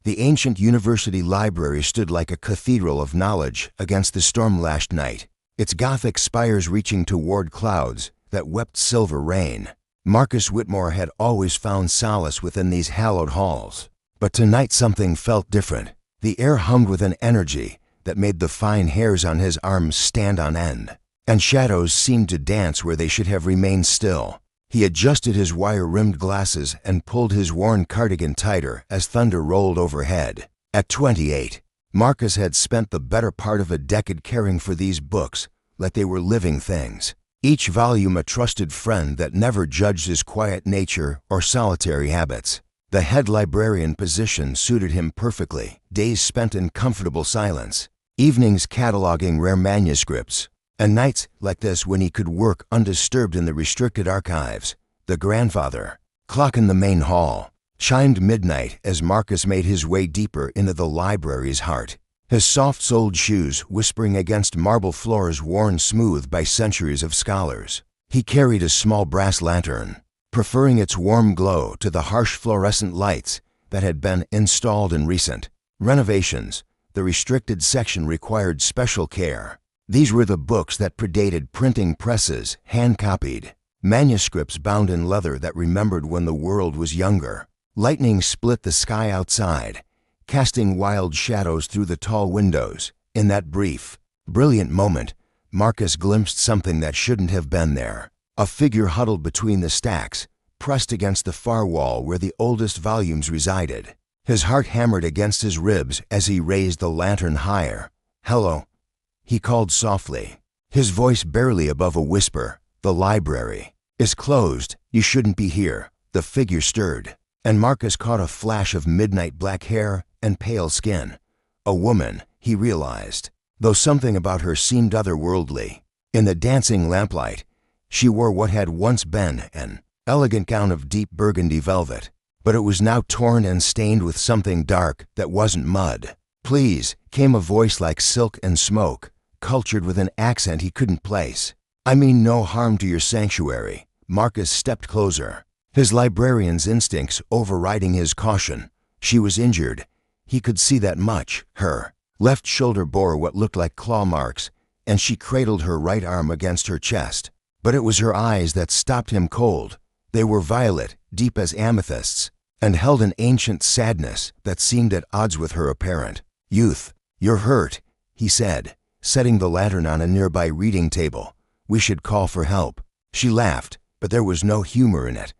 The ancient university library stood like a cathedral of knowledge against the storm-lashed night, its Gothic spires reaching toward clouds that wept silver rain. Marcus Whitmore had always found solace within these hallowed halls. But tonight something felt different. The air hummed with an energy that made the fine hairs on his arms stand on end, and shadows seemed to dance where they should have remained still. He adjusted his wire-rimmed glasses and pulled his worn cardigan tighter as thunder rolled overhead. At 28, Marcus had spent the better part of a decade caring for these books like they were living things, each volume a trusted friend that never judged his quiet nature or solitary habits. The head librarian position suited him perfectly, days spent in comfortable silence, evenings cataloging rare manuscripts, and nights like this when he could work undisturbed in the restricted archives. The grandfather clock in the main hall chimed midnight as Marcus made his way deeper into the library's heart, his soft-soled shoes whispering against marble floors worn smooth by centuries of scholars. He carried a small brass lantern, preferring its warm glow to the harsh fluorescent lights that had been installed in recent renovations. The restricted section required special care. These were the books that predated printing presses, hand-copied, manuscripts bound in leather that remembered when the world was younger. Lightning split the sky outside, casting wild shadows through the tall windows. In that brief, brilliant moment, Marcus glimpsed something that shouldn't have been there. A figure huddled between the stacks, pressed against the far wall where the oldest volumes resided. His heart hammered against his ribs as he raised the lantern higher. "Hello," he called softly, his voice barely above a whisper. "The library is closed. You shouldn't be here." The figure stirred, and Marcus caught a flash of midnight black hair and pale skin. A woman, he realized, though something about her seemed otherworldly. In the dancing lamplight, she wore what had once been an elegant gown of deep burgundy velvet, but it was now torn and stained with something dark that wasn't mud. "Please," came a voice like silk and smoke, cultured with an accent he couldn't place. "I mean no harm to your sanctuary." Marcus stepped closer, his librarian's instincts overriding his caution. She was injured. He could see that much. Her left shoulder bore what looked like claw marks, and she cradled her right arm against her chest. But it was her eyes that stopped him cold. They were violet, deep as amethysts, and held an ancient sadness that seemed at odds with her apparent youth. "You're hurt," he said, setting the lantern on a nearby reading table. "We should call for help." She laughed, but there was no humor in it.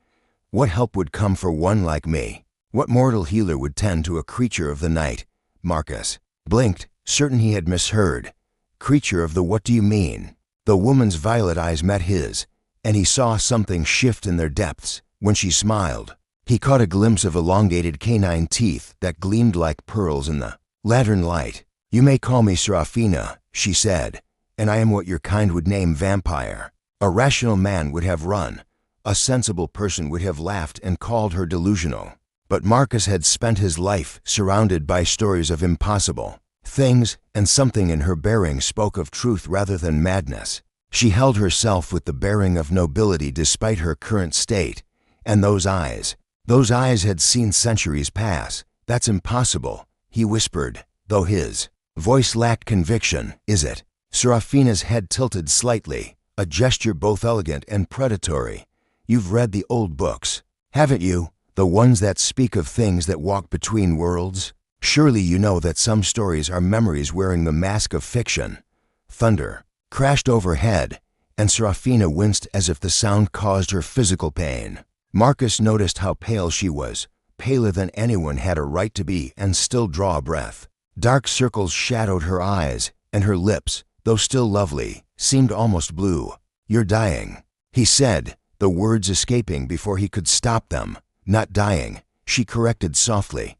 What help would come for one like me? What mortal healer would tend to a creature of the night? Marcus blinked, certain he had misheard. "Creature of the what do you mean?" The woman's violet eyes met his, and he saw something shift in their depths. When she smiled, he caught a glimpse of elongated canine teeth that gleamed like pearls in the lantern light. "You may call me Serafina," she said, "and I am what your kind would name vampire." A rational man would have run. A sensible person would have laughed and called her delusional. But Marcus had spent his life surrounded by stories of impossible things, and something in her bearing spoke of truth rather than madness. She held herself with the bearing of nobility despite her current state, and those eyes had seen centuries pass. "That's impossible," he whispered, though his voice lacked conviction. "Is it?" Serafina's head tilted slightly, a gesture both elegant and predatory. "You've read the old books, haven't you? The ones that speak of things that walk between worlds? Surely you know that some stories are memories wearing the mask of fiction." Thunder crashed overhead, and Serafina winced as if the sound caused her physical pain. Marcus noticed how pale she was, paler than anyone had a right to be, and still draw a breath. Dark circles shadowed her eyes, and her lips, though still lovely, seemed almost blue. "You're dying," he said, the words escaping before he could stop them. "Not dying," she corrected softly,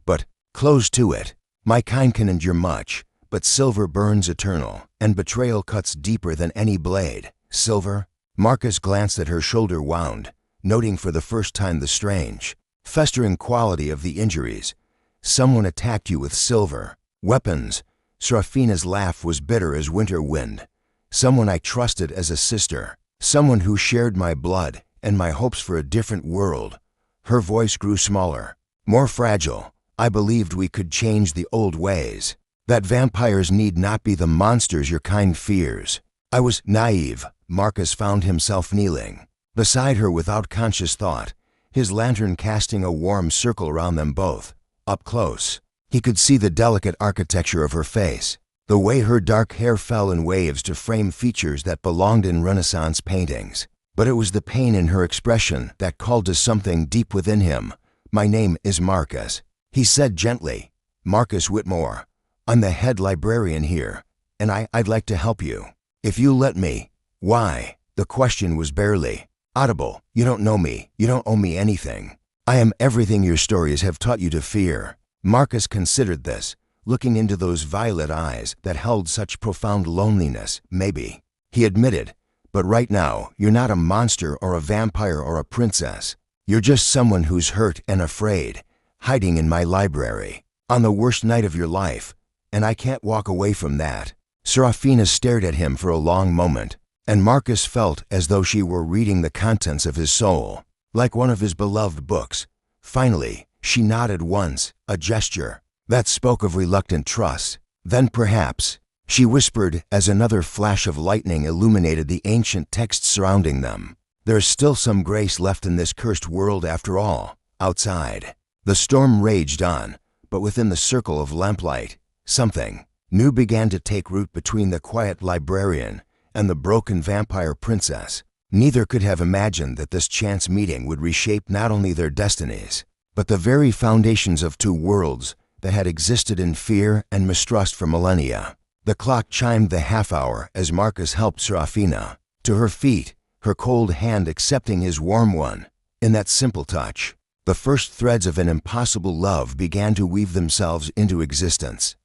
"but close to it. My kind can endure much, but silver burns eternal, and betrayal cuts deeper than any blade." "Silver?" Marcus glanced at her shoulder wound, noting for the first time the strange, festering quality of the injuries. "Someone attacked you with silver weapons." Serafina's laugh was bitter as winter wind. "Someone I trusted as a sister. Someone who shared my blood and my hopes for a different world." Her voice grew smaller, more fragile. I believed we could change the old ways, that vampires need not be the monsters your kind fears. I was naive. Marcus found himself kneeling beside her without conscious thought, his lantern casting a warm circle around them both. Up close, he could see the delicate architecture of her face, the way her dark hair fell in waves to frame features that belonged in Renaissance paintings. But it was the pain in her expression that called to something deep within him. "My name is Marcus," he said gently. "Marcus Whitmore. I'm the head librarian here, and I'd like to help you. If you let me." "Why?" The question was barely audible. "You don't know me. You don't owe me anything. I am everything your stories have taught you to fear." Marcus considered this, looking into those violet eyes that held such profound loneliness. "Maybe," he admitted, "but right now, you're not a monster or a vampire or a princess. You're just someone who's hurt and afraid, hiding in my library, on the worst night of your life, and I can't walk away from that." Serafina stared at him for a long moment, and Marcus felt as though she were reading the contents of his soul, like one of his beloved books. Finally, she nodded once, a gesture that spoke of reluctant trust. "Then perhaps," she whispered as another flash of lightning illuminated the ancient texts surrounding them, "there's still some grace left in this cursed world after all." Outside, the storm raged on, but within the circle of lamplight, something new began to take root between the quiet librarian and the broken vampire princess. Neither could have imagined that this chance meeting would reshape not only their destinies, but the very foundations of two worlds that had existed in fear and mistrust for millennia. The clock chimed the half-hour as Marcus helped Serafina to her feet, her cold hand accepting his warm one. In that simple touch, the first threads of an impossible love began to weave themselves into existence.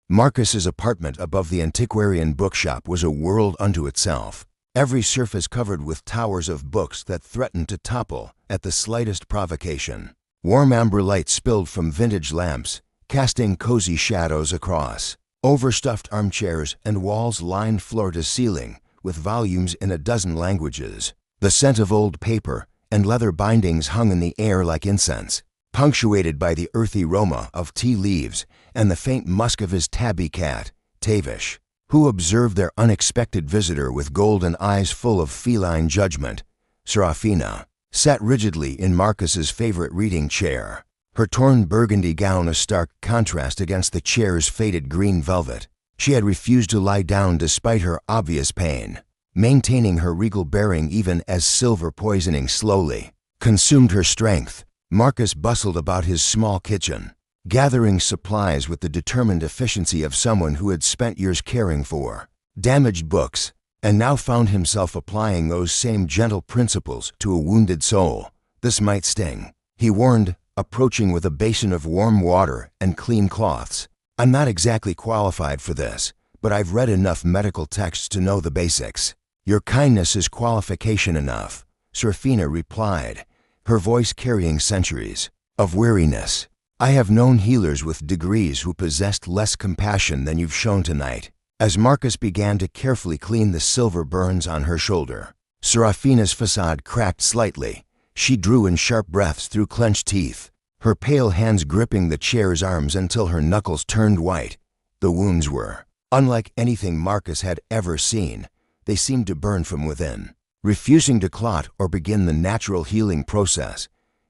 Marcus's apartment above the antiquarian bookshop was a world unto itself, every surface covered with towers of books that threatened to topple at the slightest provocation. Warm amber light spilled from vintage lamps, casting cozy shadows across overstuffed armchairs, and walls lined floor to ceiling with volumes in a dozen languages. The scent of old paper and leather bindings hung in the air like incense, punctuated by the earthy aroma of tea leaves and the faint musk of his tabby cat, Tavish, who observed their unexpected visitor with golden eyes full of feline judgment. Serafina sat rigidly in Marcus's favorite reading chair, her torn burgundy gown a stark contrast against the chair's faded green velvet. She had refused to lie down despite her obvious pain, maintaining her regal bearing even as silver poisoning slowly consumed her strength. Marcus bustled about his small kitchen, gathering supplies with the determined efficiency of someone who had spent years caring for damaged books, and now found himself applying those same gentle principles to a wounded soul. "This might sting," he warned, approaching with a basin of warm water and clean cloths. "I'm not exactly qualified for this, but I've read enough medical texts to know the basics." "Your kindness is qualification enough," Serafina replied, her voice carrying centuries of weariness. "I have known healers with degrees who possessed less compassion than you've shown tonight." As Marcus began to carefully clean the silver burns on her shoulder, Serafina's facade cracked slightly. She drew in sharp breaths through clenched teeth, her pale hands gripping the chair's arms until her knuckles turned white. The wounds were unlike anything Marcus had ever seen. They seemed to burn from within, refusing to clot or begin the natural healing process.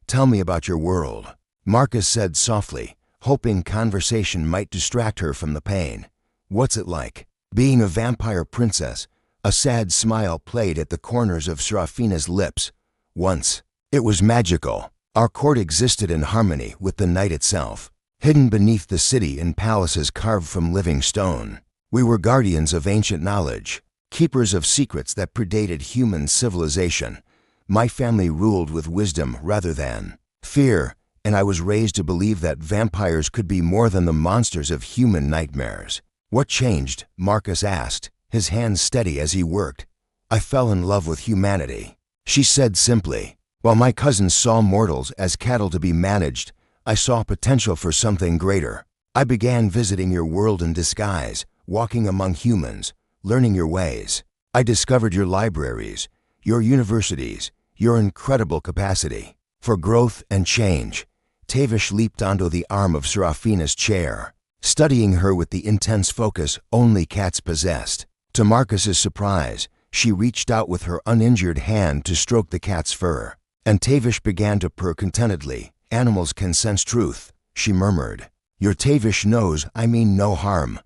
"Tell me about your world," Marcus said softly, hoping conversation might distract her from the pain. "What's it like, being a vampire princess?" A sad smile played at the corners of Serafina's lips. "Once, it was magical. Our court existed in harmony with the night itself, hidden beneath the city in palaces carved from living stone. We were guardians of ancient knowledge, keepers of secrets that predated human civilization. My family ruled with wisdom rather than fear, and I was raised to believe that vampires could be more than the monsters of human nightmares." "What changed?" Marcus asked, his hands steady as he worked. "I fell in love with humanity," she said simply. "While my cousins saw mortals as cattle to be managed, I saw potential for something greater. I began visiting your world in disguise, walking among humans, learning your ways. I discovered your libraries, your universities, your incredible capacity for growth and change. Tavish leaped onto the arm of Serafina's chair, studying her with the intense focus only cats possessed. To Marcus's surprise, she reached out with her uninjured hand to stroke the cat's fur, and Tavish began to purr contentedly. "Animals can sense truth," she murmured. "Your Tavish knows I mean no harm.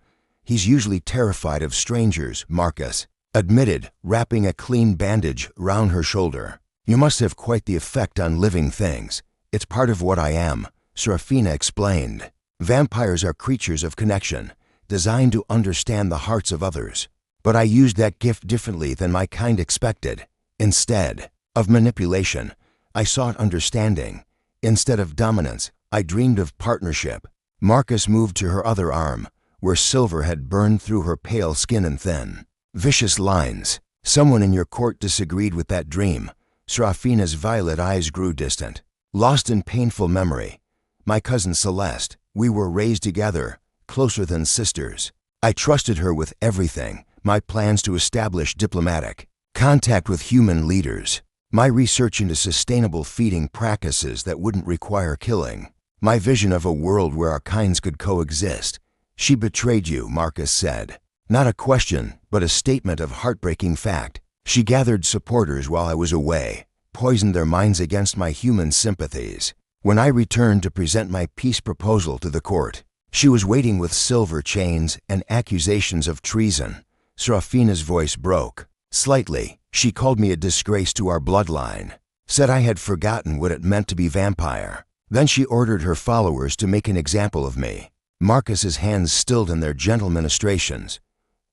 He's usually terrified of strangers," Marcus admitted, wrapping a clean bandage round her shoulder. "You must have quite the effect on living things." "It's part of what I am," Serafina explained. "Vampires are creatures of connection, designed to understand the hearts of others. But I used that gift differently than my kind expected. Instead of manipulation, I sought understanding. Instead of dominance, I dreamed of partnership." Marcus moved to her other arm, where silver had burned through her pale skin and thin, vicious lines. "Someone in your court disagreed with that dream." Serafina's violet eyes grew distant. "Lost in painful memory. My cousin Celeste. We were raised together, closer than sisters. I trusted her with everything, my plans to establish diplomatic contact with human leaders, my research into sustainable feeding practices that wouldn't require killing, my vision of a world where our kinds could coexist. She betrayed you," Marcus said. "Not a question, but a statement of heartbreaking fact. She gathered supporters while I was away, poisoned their minds against my human sympathies. When I returned to present my peace proposal to the court, she was waiting with silver chains and accusations of treason." Serafina's voice broke slightly. "She called me a disgrace to our bloodline, said I had forgotten what it meant to be vampire. Then she ordered her followers to make an example of me." Marcus's hands stilled in their gentle ministrations.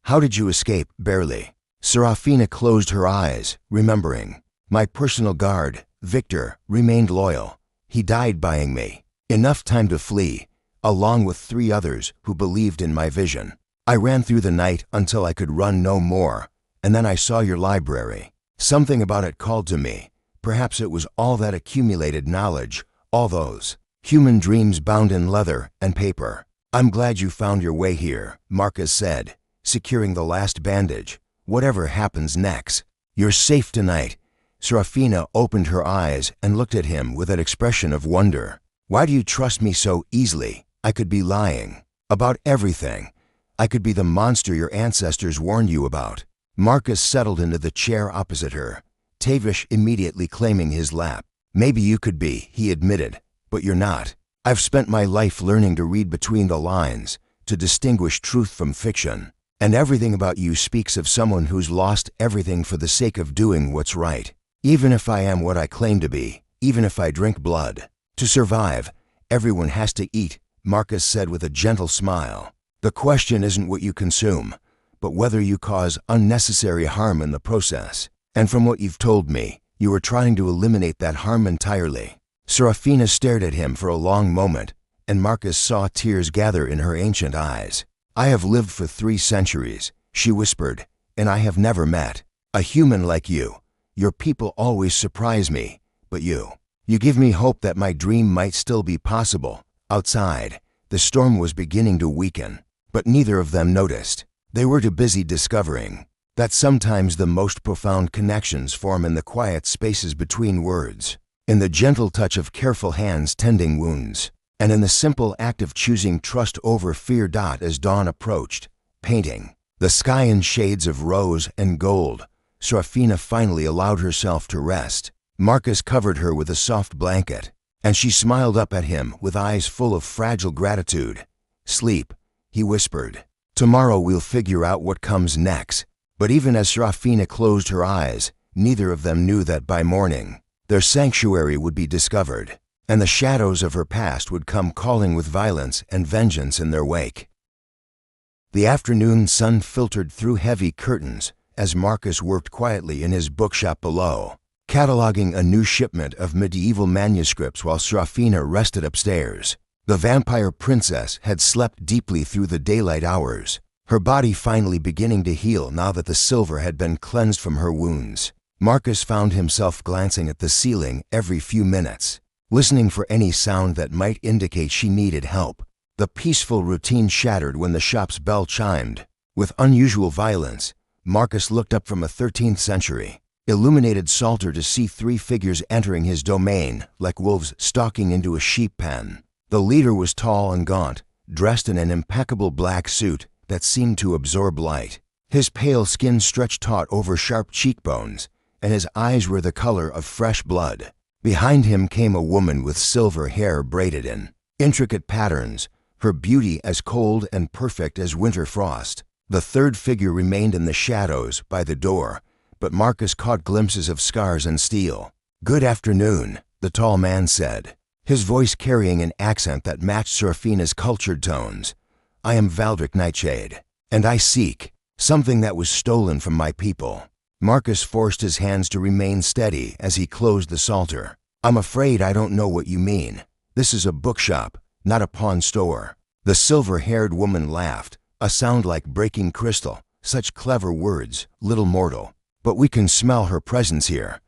"How did you escape?" "Barely." Serafina closed her eyes, remembering. "My personal guard, Victor, remained loyal. He died buying me enough time to flee, along with 3 others who believed in my vision. I ran through the night until I could run no more, and then I saw your library. Something about it called to me. Perhaps it was all that accumulated knowledge, all those human dreams bound in leather and paper." "I'm glad you found your way here," Marcus said, securing the last bandage. "Whatever happens next, you're safe tonight." Serafina opened her eyes and looked at him with an expression of wonder. "Why do you trust me so easily? I could be lying about everything. I could be the monster your ancestors warned you about." Marcus settled into the chair opposite her, Tavish immediately claiming his lap. "Maybe you could be," he admitted, "but you're not. I've spent my life learning to read between the lines, to distinguish truth from fiction. And everything about you speaks of someone who's lost everything for the sake of doing what's right. Even if I am what I claim to be, even if I drink blood. To survive, everyone has to eat," Marcus said with a gentle smile. "The question isn't what you consume, but whether you cause unnecessary harm in the process. And from what you've told me, you were trying to eliminate that harm entirely." Serafina stared at him for a long moment, and Marcus saw tears gather in her ancient eyes. "I have lived for 3 centuries, she whispered, "and I have never met a human like you. Your people always surprise me, but you give me hope that my dream might still be possible." Outside, the storm was beginning to weaken, but neither of them noticed. They were too busy discovering that sometimes the most profound connections form in the quiet spaces between words, in the gentle touch of careful hands tending wounds, and in the simple act of choosing trust over fear. As dawn approached, painting the sky in shades of rose and gold, Serafina finally allowed herself to rest. Marcus covered her with a soft blanket, and she smiled up at him with eyes full of fragile gratitude. "Sleep," he whispered. "Tomorrow we'll figure out what comes next." But even as Serafina closed her eyes, neither of them knew that by morning, their sanctuary would be discovered, and the shadows of her past would come calling with violence and vengeance in their wake. The afternoon sun filtered through heavy curtains as Marcus worked quietly in his bookshop below, cataloging a new shipment of medieval manuscripts while Serafina rested upstairs. The vampire princess had slept deeply through the daylight hours, her body finally beginning to heal now that the silver had been cleansed from her wounds. Marcus found himself glancing at the ceiling every few minutes, listening for any sound that might indicate she needed help. The peaceful routine shattered when the shop's bell chimed. With unusual violence, Marcus looked up from a 13th century illuminated Salter to see three figures entering his domain like wolves stalking into a sheep pen. The leader was tall and gaunt, dressed in an impeccable black suit that seemed to absorb light. His pale skin stretched taut over sharp cheekbones, and his eyes were the color of fresh blood. Behind him came a woman with silver hair braided in intricate patterns, her beauty as cold and perfect as winter frost. The third figure remained in the shadows by the door, but Marcus caught glimpses of scars and steel. "Good afternoon," the tall man said, his voice carrying an accent that matched Serafina's cultured tones. "I am Valdric Nightshade, and I seek something that was stolen from my people." Marcus forced his hands to remain steady as he closed the Psalter. "I'm afraid I don't know what you mean. This is a bookshop, not a pawn store." The silver-haired woman laughed, a sound like breaking crystal. "Such clever words, little mortal. But we can smell her presence here.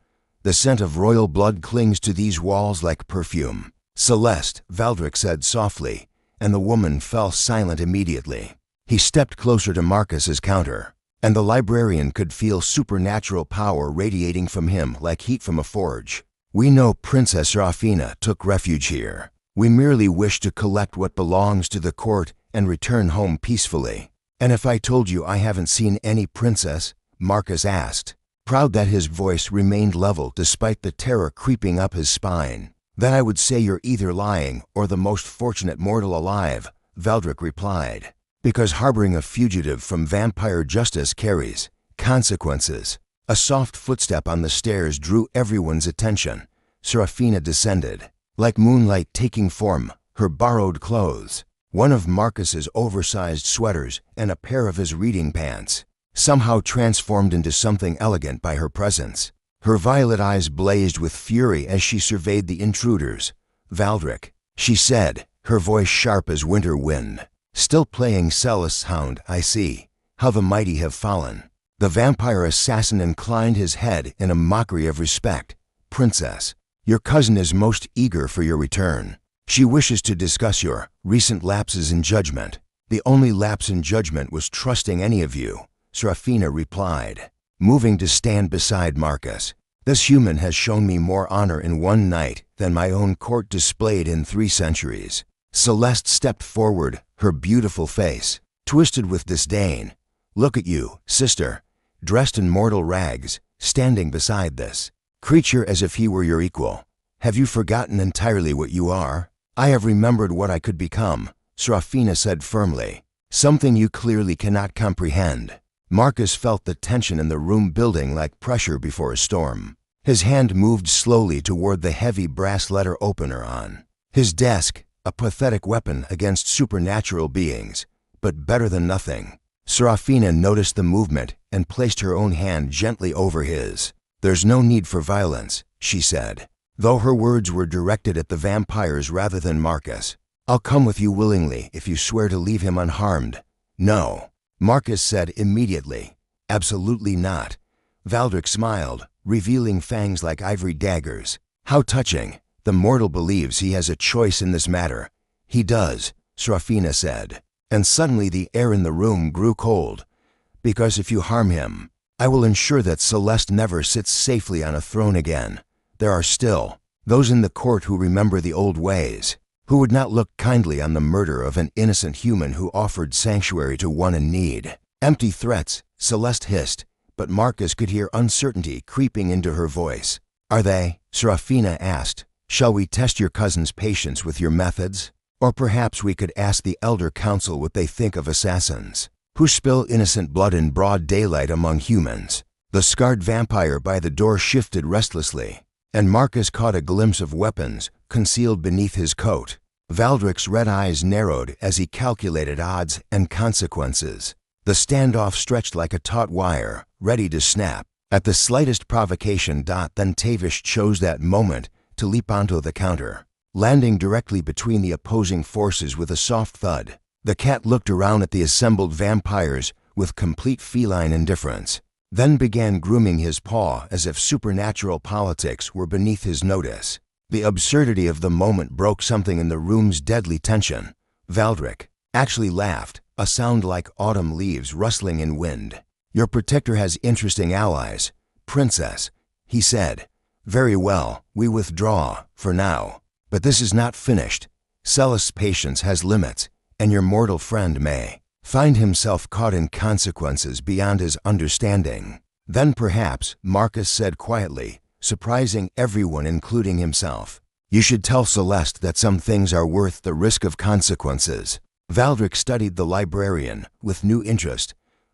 The scent of royal blood clings to these walls like perfume." "Celeste," Valdric said softly, and the woman fell silent immediately. He stepped closer to Marcus's counter, and the librarian could feel supernatural power radiating from him like heat from a forge. "We know Princess Serafina took refuge here. We merely wish to collect what belongs to the court and return home peacefully." "And if I told you I haven't seen any princess?" Marcus asked, proud that his voice remained level despite the terror creeping up his spine. "Then I would say you're either lying or the most fortunate mortal alive," Valdric replied, "because harboring a fugitive from vampire justice carries consequences." A soft footstep on the stairs drew everyone's attention. Serafina descended, like moonlight taking form, her borrowed clothes, one of Marcus's oversized sweaters and a pair of his reading pants, somehow transformed into something elegant by her presence. Her violet eyes blazed with fury as she surveyed the intruders. "Valdric," she said, her voice sharp as winter wind. "Still playing Celeste's hound, I see. How the mighty have fallen." The vampire assassin inclined his head in a mockery of respect. "Princess, your cousin is most eager for your return. She wishes to discuss your recent lapses in judgment." "The only lapse in judgment was trusting any of you," Serafina replied, moving to stand beside Marcus. "This human has shown me more honor in one night than my own court displayed in 3 centuries. Celeste stepped forward, her beautiful face twisted with disdain. "Look at you, sister, dressed in mortal rags, standing beside this creature as if he were your equal. Have you forgotten entirely what you are?" "I have remembered what I could become," Serafina said firmly. "Something you clearly cannot comprehend." Marcus felt the tension in the room building like pressure before a storm. His hand moved slowly toward the heavy brass letter opener on his desk, a pathetic weapon against supernatural beings, but better than nothing. Serafina noticed the movement and placed her own hand gently over his. "There's no need for violence," she said, though her words were directed at the vampires rather than Marcus. "I'll come with you willingly if you swear to leave him unharmed." "No," Marcus said immediately. "Absolutely not." Valdric smiled, revealing fangs like ivory daggers. "How touching. The mortal believes he has a choice in this matter." "He does," Serafina said, and suddenly the air in the room grew cold. "Because if you harm him, I will ensure that Celeste never sits safely on a throne again. There are still those in the court who remember the old ways, who would not look kindly on the murder of an innocent human who offered sanctuary to one in need." "Empty threats," Celeste hissed, but Marcus could hear uncertainty creeping into her voice. "Are they?" Serafina asked. "Shall we test your cousin's patience with your methods? Or perhaps we could ask the Elder Council what they think of assassins who spill innocent blood in broad daylight among humans." The scarred vampire by the door shifted restlessly, and Marcus caught a glimpse of weapons concealed beneath his coat. Valdric's red eyes narrowed as he calculated odds and consequences. The standoff stretched like a taut wire, ready to snap at the slightest provocation. Then Tavish chose that moment to leap onto the counter, landing directly between the opposing forces with a soft thud. The cat looked around at the assembled vampires with complete feline indifference, then began grooming his paw as if supernatural politics were beneath his notice. The absurdity of the moment broke something in the room's deadly tension. Valdric actually laughed, a sound like autumn leaves rustling in wind. "Your protector has interesting allies. princess, he said. Very well, we withdraw, for now. But this is not finished. Celes' patience has limits, and your mortal friend may find himself caught in consequences beyond his understanding. Then perhaps, Marcus said quietly, surprising everyone including himself, you should tell Celeste that some things are worth the risk of consequences. Valdric studied the librarian with new interest.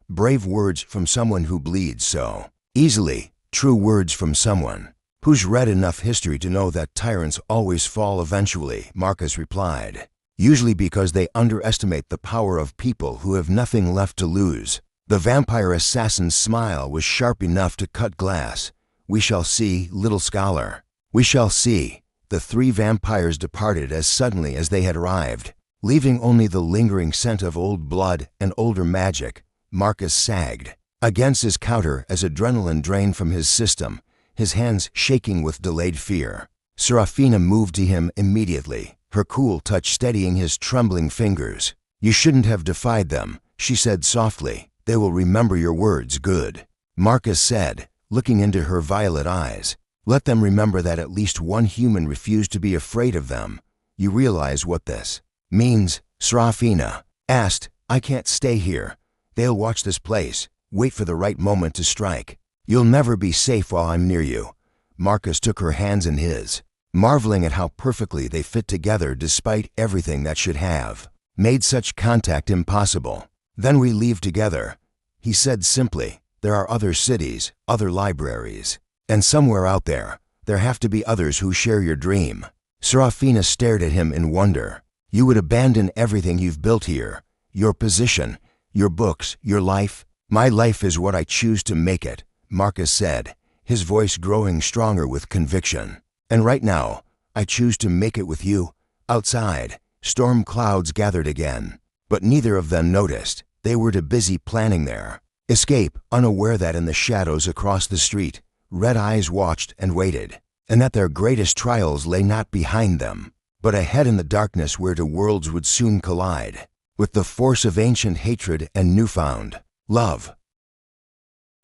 Brave words from someone who bleeds so easily, true words from someone who's read enough history to know that tyrants always fall eventually, Marcus replied. Usually because they underestimate the power of people who have nothing left to lose. The vampire assassin's smile was sharp enough to cut glass. We shall see, little scholar. We shall see. The three vampires departed as suddenly as they had arrived, leaving only the lingering scent of old blood and older magic. Marcus sagged against his counter as adrenaline drained from his system, his hands shaking with delayed fear. Serafina moved to him immediately, her cool touch steadying his trembling fingers. You shouldn't have defied them, she said softly. They will remember your words good. Marcus said, looking into her violet eyes. Let them remember that at least one human refused to be afraid of them. You realize what this means? Serafina asked. I can't stay here. They'll watch this place, wait for the right moment to strike. You'll never be safe while I'm near you. Marcus took her hands in his, marveling at how perfectly they fit together despite everything that should have made such contact impossible. Then we leave together, he said simply. There are other cities, other libraries, and somewhere out there have to be others who share your dream. Serafina stared at him in wonder. You would abandon everything you've built here, your position, your books, your life? My life is what I choose to make it, Marcus said, his voice growing stronger with conviction. And right now, I choose to make it with you. Outside, storm clouds gathered again, but neither of them noticed. They were too busy planning their escape, unaware that in the shadows across the street, red eyes watched and waited, and that their greatest trials lay not behind them, but ahead in the darkness where two worlds would soon collide, with the force of ancient hatred and newfound love.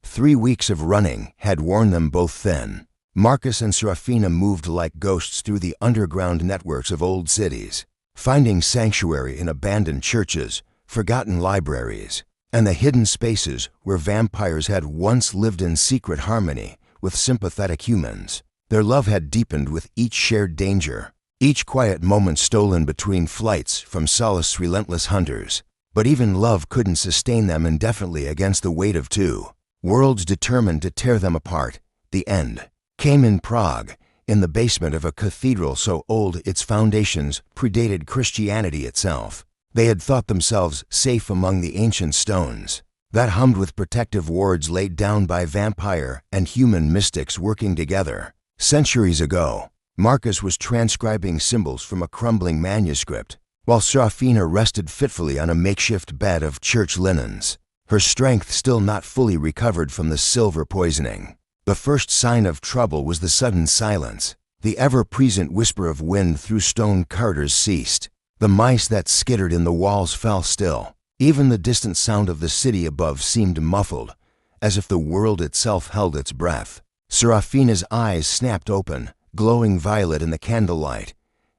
3 weeks of running had worn them both thin. Marcus and Serafina moved like ghosts through the underground networks of old cities, finding sanctuary in abandoned churches, forgotten libraries, and the hidden spaces where vampires had once lived in secret harmony with sympathetic humans. Their love had deepened with each shared danger, each quiet moment stolen between flights from Celes' relentless hunters. But even love couldn't sustain them indefinitely against the weight of two worlds determined to tear them apart. The end came in Prague, in the basement of a cathedral so old its foundations predated Christianity itself. They had thought themselves safe among the ancient stones that hummed with protective wards laid down by vampire and human mystics working together. Centuries ago, Marcus was transcribing symbols from a crumbling manuscript, while Serafina rested fitfully on a makeshift bed of church linens, her strength still not fully recovered from the silver poisoning. The first sign of trouble was the sudden silence. The ever-present whisper of wind through stone corridors ceased. The mice that skittered in the walls fell still. Even the distant sound of the city above seemed muffled, as if the world itself held its breath. Serafina's eyes snapped open, glowing violet in the candlelight.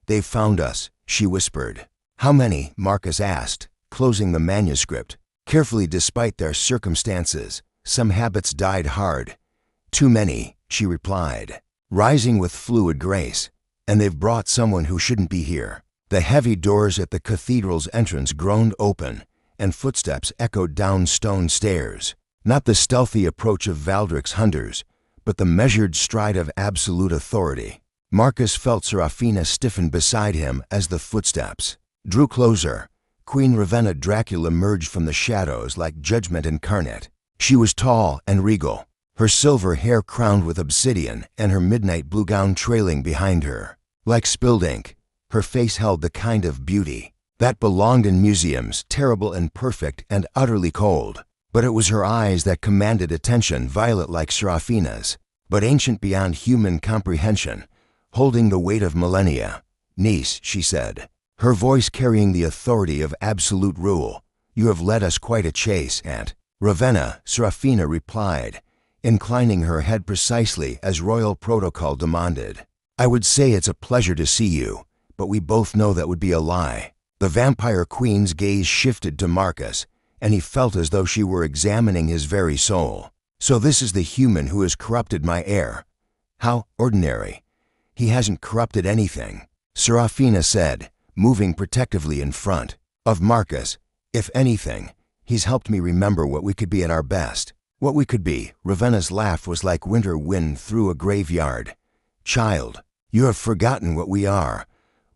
They've found us, she whispered. How many? Marcus asked, closing the manuscript. Carefully despite their circumstances, some habits died hard. Too many, she replied, rising with fluid grace. And they've brought someone who shouldn't be here. The heavy doors at the cathedral's entrance groaned open, and footsteps echoed down stone stairs. Not the stealthy approach of Valdric's hunters, but the measured stride of absolute authority. Marcus felt Serafina stiffen beside him as the footsteps drew closer. Queen Ravenna Dracula emerged from the shadows like judgment incarnate. She was tall and regal, her silver hair crowned with obsidian and her midnight blue gown trailing behind her. Like spilled ink, her face held the kind of beauty that belonged in museums, terrible and perfect and utterly cold. But it was her eyes that commanded attention, violet like Serafina's, but ancient beyond human comprehension, holding the weight of millennia. Niece, she said, her voice carrying the authority of absolute rule, you have led us quite a chase, Aunt. Ravenna, Serafina replied, inclining her head precisely as royal protocol demanded. "I would say it's a pleasure to see you, but we both know that would be a lie." The vampire queen's gaze shifted to Marcus, and he felt as though she were examining his very soul. "So this is the human who has corrupted my heir. How ordinary. He hasn't corrupted anything," Serafina said, moving protectively in front of Marcus. "If anything, he's helped me remember what we could be at our best." "What we could be?" Ravenna's laugh was like winter wind through a graveyard. "Child, you have forgotten what we are.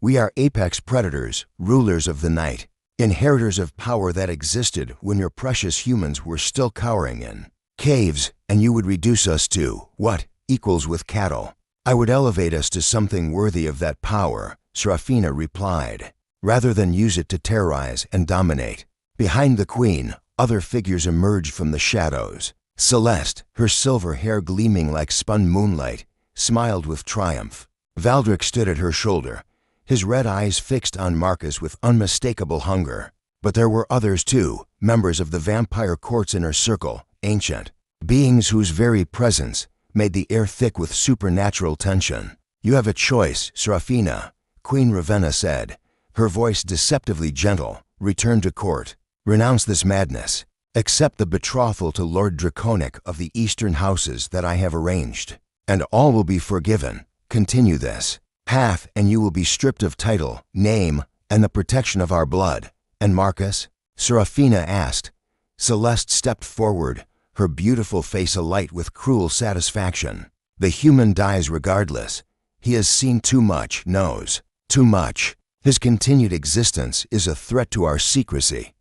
We are apex predators, rulers of the night, inheritors of power that existed when your precious humans were still cowering in caves, and you would reduce us to, what, equals with cattle. I would elevate us to something worthy of that power," Serafina replied, "rather than use it to terrorize and dominate." Behind the queen, other figures emerged from the shadows. Celeste, her silver hair gleaming like spun moonlight, smiled with triumph. Valdric stood at her shoulder, his red eyes fixed on Marcus with unmistakable hunger. But there were others too, members of the vampire court's inner circle, ancient beings whose very presence made the air thick with supernatural tension. "You have a choice, Serafina," Queen Ravenna said, her voice deceptively gentle. "Return to court. Renounce this madness. Accept the betrothal to Lord Draconic of the Eastern Houses that I have arranged, and all will be forgiven. Continue this path, and you will be stripped of title, name, and the protection of our blood." "And Marcus?" Serafina asked. Celeste stepped forward, her beautiful face alight with cruel satisfaction. "The human dies regardless. He has seen too much, knows too much. His continued existence is a threat to our secrecy."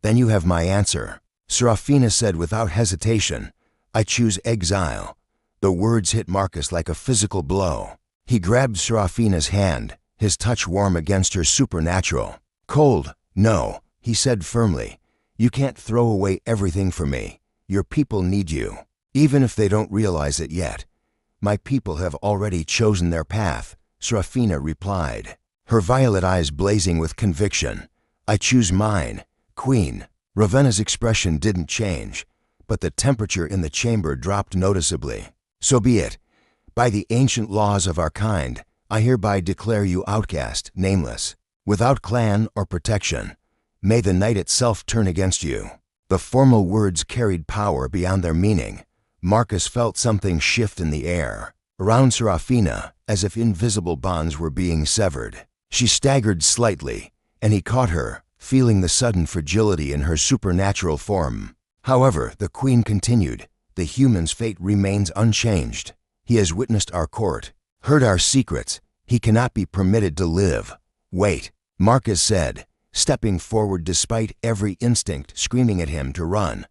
"Then you have my answer," Serafina said without hesitation. "I choose exile." The words hit Marcus like a physical blow. He grabbed Serafina's hand, his touch warm against her supernatural. "Cold, no," he said firmly. "You can't throw away everything for me. Your people need you, even if they don't realize it yet." "My people have already chosen their path," Serafina replied, her violet eyes blazing with conviction. "I choose mine, Queen." Ravenna's expression didn't change, but the temperature in the chamber dropped noticeably. "So be it. By the ancient laws of our kind, I hereby declare you outcast, nameless, without clan or protection. May the night itself turn against you." The formal words carried power beyond their meaning. Marcus felt something shift in the air around Serafina, as if invisible bonds were being severed. She staggered slightly, and he caught her, feeling the sudden fragility in her supernatural form. However, the queen continued, "The human's fate remains unchanged. He has witnessed our court, heard our secrets. He cannot be permitted to live." "Wait," Marcus said, stepping forward despite every instinct screaming at him to run.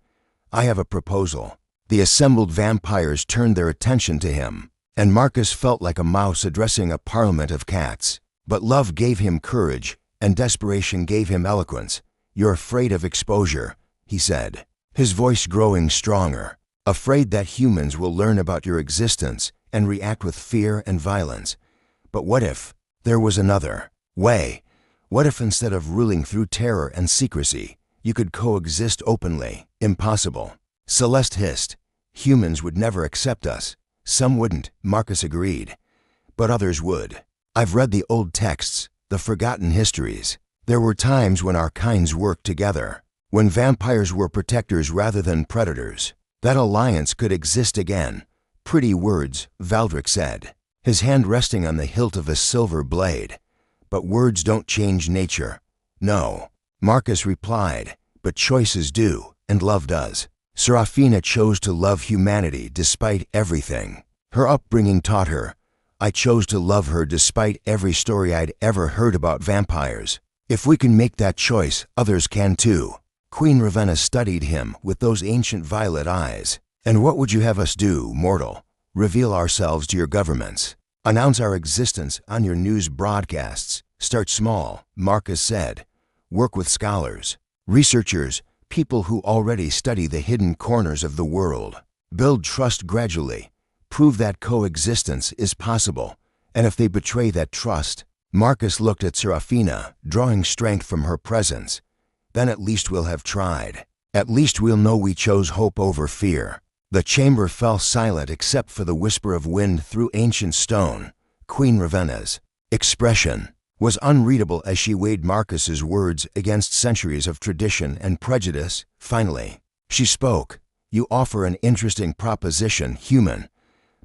"I have a proposal." The assembled vampires turned their attention to him, and Marcus felt like a mouse addressing a parliament of cats. But love gave him courage, and desperation gave him eloquence. "You're afraid of exposure," he said, his voice growing stronger. "Afraid that humans will learn about your existence and react with fear and violence. But what if there was another way? What if instead of ruling through terror and secrecy, you could coexist openly?" "Impossible," Celeste hissed. "Humans would never accept us." "Some wouldn't," Marcus agreed, "but others would. I've read the old texts, the forgotten histories. There were times when our kinds worked together, when vampires were protectors rather than predators. That alliance could exist again." "Pretty words," Valdric said, his hand resting on the hilt of a silver blade. "But words don't change nature." "No," Marcus replied, "but choices do, and love does." Serafina chose to love humanity despite everything her upbringing taught her. "I chose to love her despite every story I'd ever heard about vampires. If we can make that choice, others can too." Queen Ravenna studied him with those ancient violet eyes. "And what would you have us do, mortal? Reveal ourselves to your governments. Announce our existence on your news broadcasts. Start small," Marcus said. "Work with scholars, researchers, people who already study the hidden corners of the world. Build trust gradually. Prove that coexistence is possible. And if they betray that trust," Marcus looked at Serafina, drawing strength from her presence, "then at least we'll have tried. At least we'll know we chose hope over fear." The chamber fell silent except for the whisper of wind through ancient stone. Queen Ravenna's expression was unreadable as she weighed Marcus's words against centuries of tradition and prejudice. Finally, she spoke. "You offer an interesting proposition, human,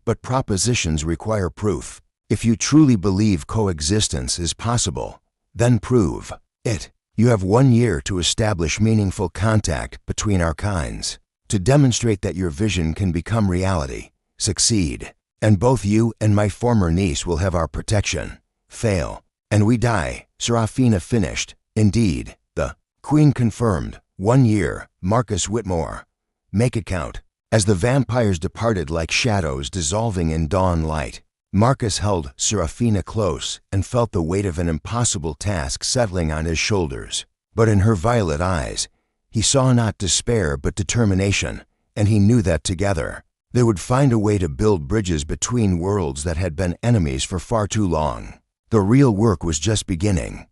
but propositions require proof. If you truly believe coexistence is possible, then prove it. You have 1 year to establish meaningful contact between our kinds, to demonstrate that your vision can become reality. Succeed, and both you and my former niece will have our protection. Fail, and we die." Serafina finished. "Indeed," the Queen confirmed. 1 year, Marcus Whitmore. "Make it count." As the vampires departed like shadows dissolving in dawn light, Marcus held Serafina close and felt the weight of an impossible task settling on his shoulders. But in her violet eyes, he saw not despair but determination, and he knew that together, they would find a way to build bridges between worlds that had been enemies for far too long. The real work was just beginning.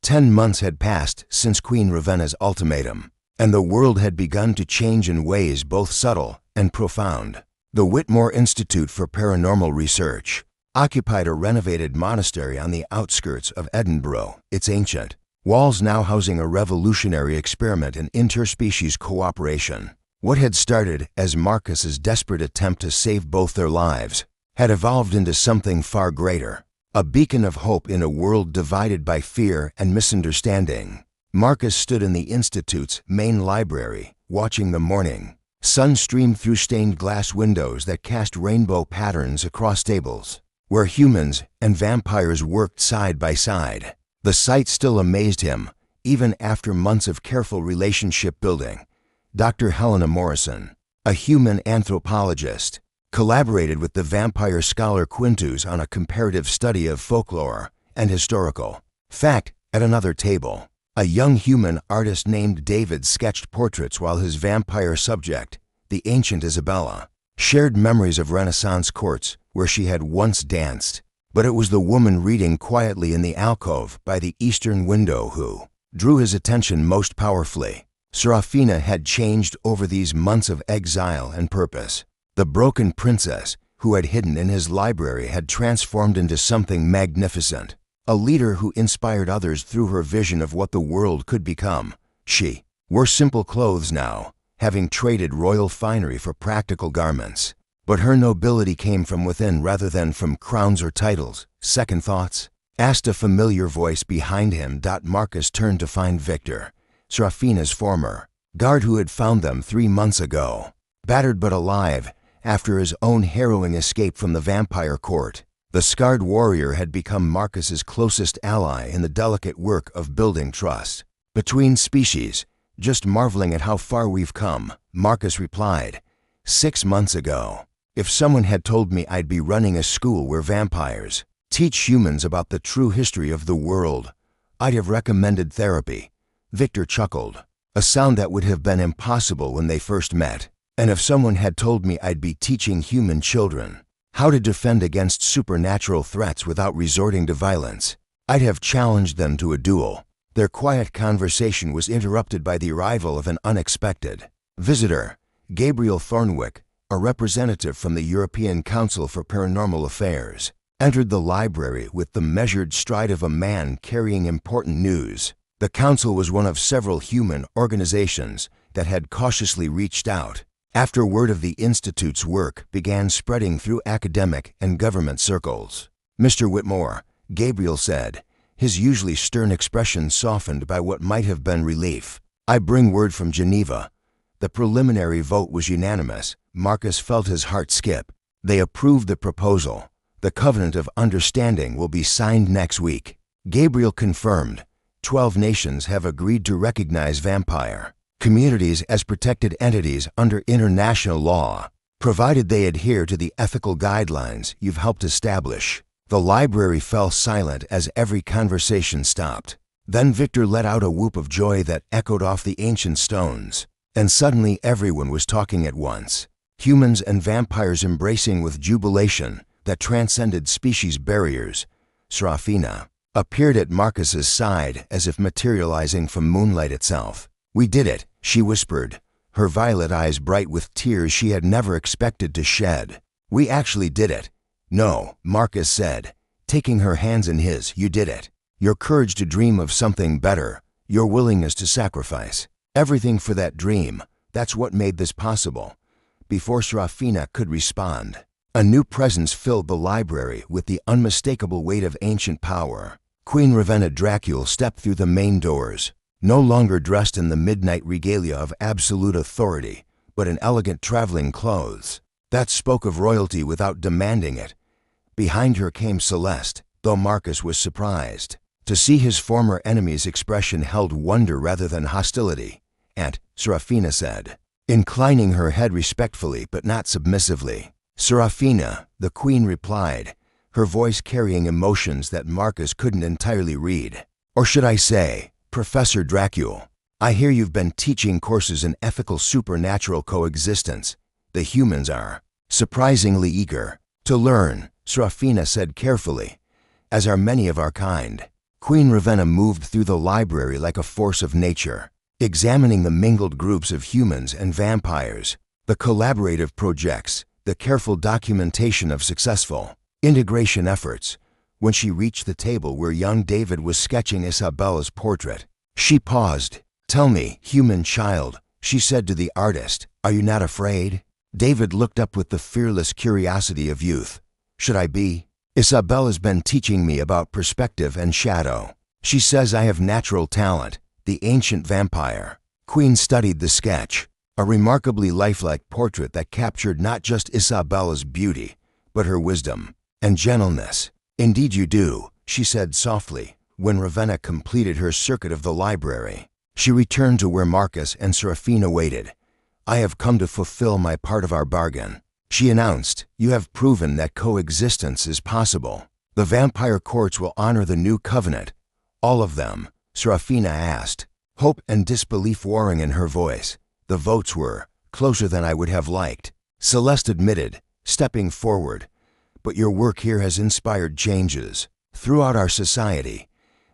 10 months had passed since Queen Ravenna's ultimatum, and the world had begun to change in ways both subtle and profound. The Whitmore Institute for Paranormal Research occupied a renovated monastery on the outskirts of Edinburgh, its ancient walls now housing a revolutionary experiment in interspecies cooperation. What had started as Marcus's desperate attempt to save both their lives had evolved into something far greater, a beacon of hope in a world divided by fear and misunderstanding. Marcus stood in the Institute's main library, watching the morning sun stream through stained glass windows that cast rainbow patterns across tables, where humans and vampires worked side by side. The sight still amazed him, even after months of careful relationship building. Dr. Helena Morrison, a human anthropologist, collaborated with the vampire scholar Quintus on a comparative study of folklore and historical fact. At another table, a young human artist named David sketched portraits while his vampire subject, the ancient Isabella, shared memories of Renaissance courts where she had once danced. But it was the woman reading quietly in the alcove by the eastern window who drew his attention most powerfully. Serafina had changed over these months of exile and purpose. The broken princess who had hidden in his library had transformed into something magnificent, a leader who inspired others through her vision of what the world could become. She wore simple clothes now, having traded royal finery for practical garments. But her nobility came from within rather than from crowns or titles. "Second thoughts?" asked a familiar voice behind him. Marcus turned to find Victor, Serafina's former guard who had found them 3 months ago, battered but alive after his own harrowing escape from the vampire court. The scarred warrior had become Marcus's closest ally in the delicate work of building trust between species. "Just marveling at how far we've come," Marcus replied. 6 months ago, if someone had told me I'd be running a school where vampires teach humans about the true history of the world, I'd have recommended therapy. Victor chuckled, a sound that would have been impossible when they first met. And if someone had told me I'd be teaching human children how to defend against supernatural threats without resorting to violence, I'd have challenged them to a duel. Their quiet conversation was interrupted by the arrival of an unexpected visitor. Gabriel Thornwick, a representative from the European Council for Paranormal Affairs, entered the library with the measured stride of a man carrying important news. The council was one of several human organizations that had cautiously reached out after word of the Institute's work began spreading through academic and government circles. "Mr. Whitmore," Gabriel said, his usually stern expression softened by what might have been relief, "I bring word from Geneva. The preliminary vote was unanimous." Marcus felt his heart skip. "They approved the proposal. The Covenant of Understanding will be signed next week." Gabriel confirmed. 12 nations have agreed to recognize vampire communities as protected entities under international law, provided they adhere to the ethical guidelines you've helped establish. The library fell silent as every conversation stopped. Then Victor let out a whoop of joy that echoed off the ancient stones, and suddenly everyone was talking at once. Humans and vampires embracing with jubilation that transcended species barriers. Serafina appeared at Marcus's side as if materializing from moonlight itself. "We did it," she whispered, her violet eyes bright with tears she had never expected to shed. "We actually did it." "No," Marcus said, taking her hands in his, "you did it. Your courage to dream of something better, your willingness to sacrifice everything for that dream, that's what made this possible." Before Serafina could respond, a new presence filled the library with the unmistakable weight of ancient power. Queen Ravenna Dracul stepped through the main doors, no longer dressed in the midnight regalia of absolute authority, but in elegant traveling clothes that spoke of royalty without demanding it. Behind her came Celeste, though Marcus was surprised. To see his former enemy's expression held wonder rather than hostility. "Aunt," Serafina said, inclining her head respectfully but not submissively. "Serafina," the queen replied, her voice carrying emotions that Marcus couldn't entirely read. "Or should I say, Professor Dracul, I hear you've been teaching courses in ethical supernatural coexistence. The humans are surprisingly eager to learn," Serafina said carefully, "as are many of our kind." Queen Ravenna moved through the library like a force of nature, examining the mingled groups of humans and vampires, the collaborative projects, the careful documentation of successful integration efforts. When she reached the table where young David was sketching Isabella's portrait, she paused. "Tell me, human child," she said to the artist, "are you not afraid?" David looked up with the fearless curiosity of youth. "Should I be? Isabella's been teaching me about perspective and shadow. She says I have natural talent, the ancient vampire." Queen studied the sketch, a remarkably lifelike portrait that captured not just Isabella's beauty, but her wisdom and gentleness. "Indeed you do," she said softly, when Ravenna completed her circuit of the library. She returned to where Marcus and Serafina waited. "I have come to fulfill my part of our bargain," she announced. "You have proven that coexistence is possible. The vampire courts will honor the new covenant." "All of them?" Serafina asked, hope and disbelief warring in her voice. "The votes were closer than I would have liked," Celeste admitted, stepping forward. "But your work here has inspired changes throughout our society.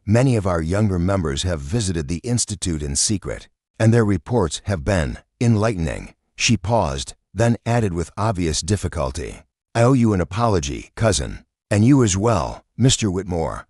Many of our younger members have visited the Institute in secret, and their reports have been enlightening." She paused, then added with obvious difficulty, "I owe you an apology, cousin, and you as well, Mr. Whitmore.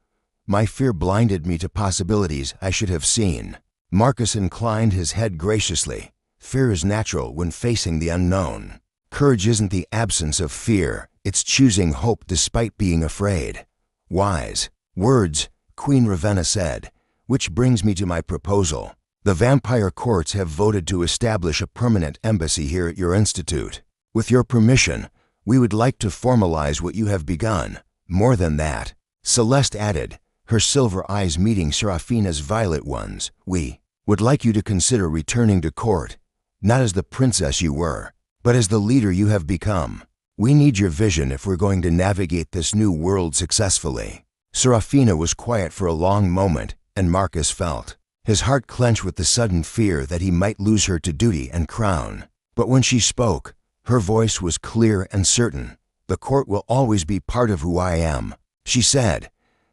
My fear blinded me to possibilities I should have seen." Marcus inclined his head graciously. "Fear is natural when facing the unknown. Courage isn't the absence of fear, it's choosing hope despite being afraid." "Wise words," Queen Ravenna said, "which brings me to my proposal. The vampire courts have voted to establish a permanent embassy here at your institute. With your permission, we would like to formalize what you have begun. More than that," Celeste added, her silver eyes meeting Serafina's violet ones, "we would like you to consider returning to court, not as the princess you were, but as the leader you have become. We need your vision if we're going to navigate this new world successfully." Serafina was quiet for a long moment, and Marcus felt his heart clench with the sudden fear that he might lose her to duty and crown. But when she spoke, her voice was clear and certain. "The court will always be part of who I am," she said,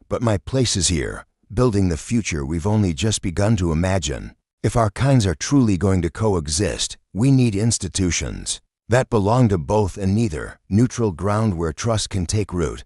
"but my place is here, building the future we've only just begun to imagine. If our kinds are truly going to coexist, we need institutions that belong to both and neither, neutral ground where trust can take root."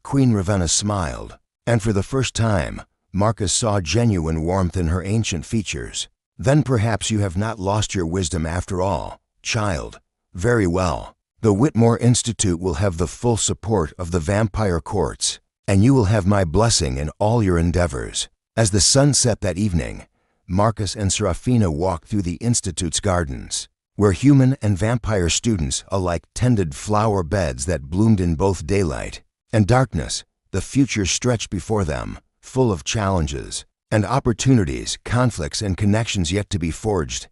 Queen Ravenna smiled, and for the first time, Marcus saw genuine warmth in her ancient features. "Then perhaps you have not lost your wisdom after all, child. Very well. The Whitmore Institute will have the full support of the vampire courts, and you will have my blessing in all your endeavors." As the sun set that evening, Marcus and Serafina walked through the Institute's gardens, where human and vampire students alike tended flower beds that bloomed in both daylight and darkness. The future stretched before them, full of challenges and opportunities, conflicts and connections yet to be forged.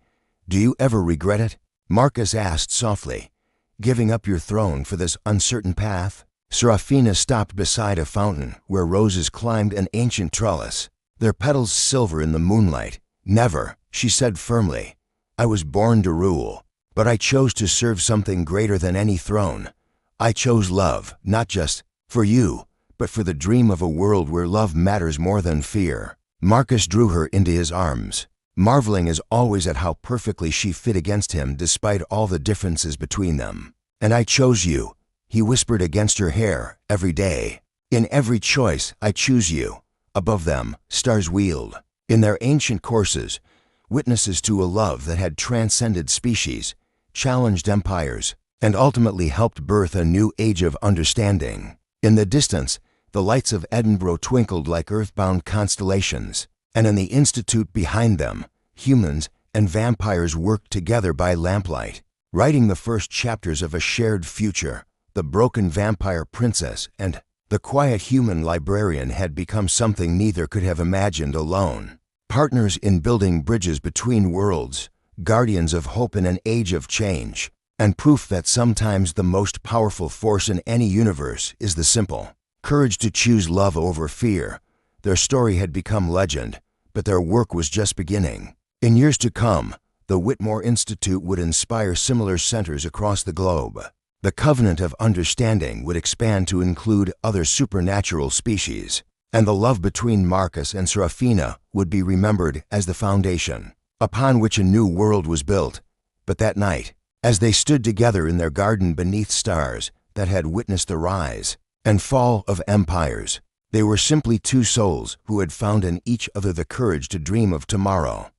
"Do you ever regret it?" Marcus asked softly, "giving up your throne for this uncertain path?" Serafina stopped beside a fountain where roses climbed an ancient trellis, their petals silver in the moonlight. "Never," she said firmly. "I was born to rule, but I chose to serve something greater than any throne. I chose love, not just for you, but for the dream of a world where love matters more than fear." Marcus drew her into his arms, marveling as always at how perfectly she fit against him despite all the differences between them. "And I chose you," he whispered against her hair, "every day. In every choice, I choose you." Above them, stars wheeled. In their ancient courses, witnesses to a love that had transcended species, challenged empires, and ultimately helped birth a new age of understanding. In the distance, the lights of Edinburgh twinkled like earthbound constellations, and in the institute behind them, humans and vampires worked together by lamplight, writing the first chapters of a shared future. The broken vampire princess and the quiet human librarian had become something neither could have imagined alone. Partners in building bridges between worlds, guardians of hope in an age of change, and proof that sometimes the most powerful force in any universe is the simple courage to choose love over fear. Their story had become legend, but their work was just beginning. In years to come, the Whitmore Institute would inspire similar centers across the globe. The covenant of understanding would expand to include other supernatural species, and the love between Marcus and Serafina would be remembered as the foundation upon which a new world was built. But that night, as they stood together in their garden beneath stars that had witnessed the rise and fall of empires, they were simply two souls who had found in each other the courage to dream of tomorrow.